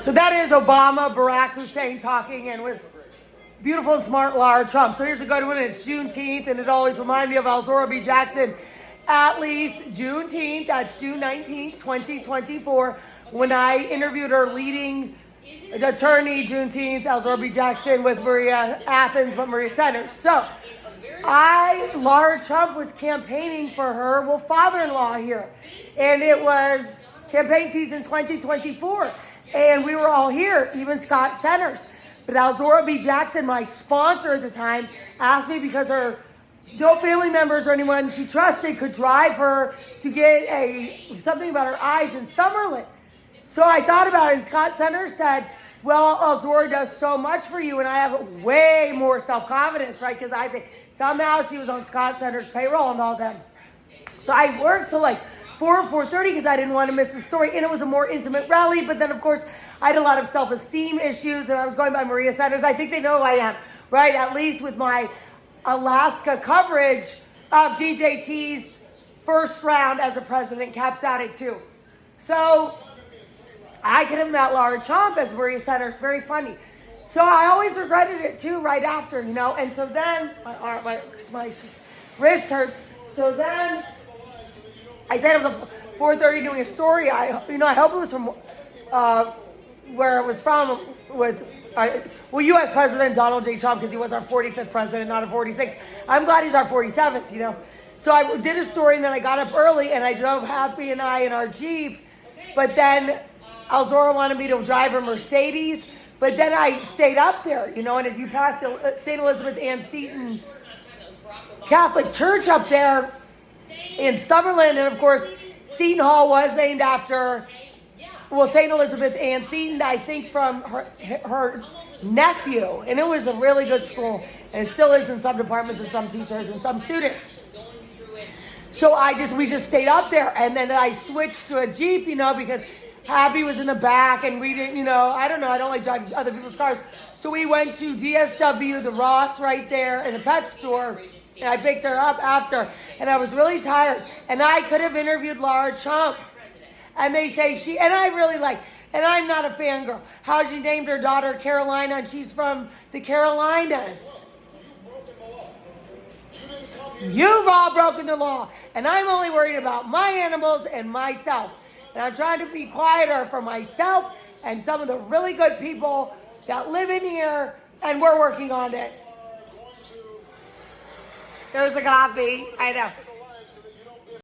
So that is Obama, Barack Hussein talking, and with beautiful and smart Lara Trump. So here's a good one. It's Juneteenth, and it always reminds me of Alzora B. Jackson. At least Juneteenth, that's June 19th, 2024, when I interviewed her leading attorney, Juneteenth, Alzora B. Jackson, with Maria Athens, but Maria Centers. So Lara Trump was campaigning for her, father-in-law here. And it was campaign season 2024. And we were all here, even Scott Centers. But Alzora B. Jackson, my sponsor at the time, asked me because no family members or anyone she trusted could drive her to get something about her eyes in Summerlin. So I thought about it, and Scott Centers said, well, Alzora does so much for you, and I have way more self-confidence, right? Because I think somehow she was on Scott Centers' payroll and all that. So I worked till like 4 or 4:30 because I didn't want to miss the story, and it was a more intimate rally. But then, of course, I had a lot of self-esteem issues, and I was going by Maria Centers. I think they know who I am, right? At least with my Alaska coverage of DJT's first round as a president, caps out at 2. So I could have met Lara Trump as Maria Centers. Very funny. So I always regretted it too right after, And so then my wrist hurts. So then I said it was 4:30 doing a story. I hope it was from where it was from with U.S. President Donald J. Trump, because he was our 45th president, not a 46th. I'm glad he's our 47th, So I did a story, and then I got up early, and I drove Happy and I in our Jeep. But then Alzora wanted me to drive her Mercedes. But then I stayed up there, and if you pass St. Elizabeth Ann Seton Catholic Church up there in Summerlin, and of course, Seton Hall was named after, St. Elizabeth Ann Seton, I think from her nephew. And it was a really good school, and it still is in some departments and some teachers and some students. So we just stayed up there, and then I switched to a Jeep, because Happy was in the back, and we didn't, I don't know, I don't like driving other people's cars. So we went to DSW, the Ross right there, and the pet store, and I picked her up after, and I was really tired. And I could have interviewed Lara Trump, and they say and I really like, and I'm not a fangirl, how she named her daughter Carolina, and she's from the Carolinas. You've all broken the law, and I'm only worried about my animals and myself. And I'm trying to be quieter for myself and some of the really good people that live in here, and we're working on it. There's a coffee. I know.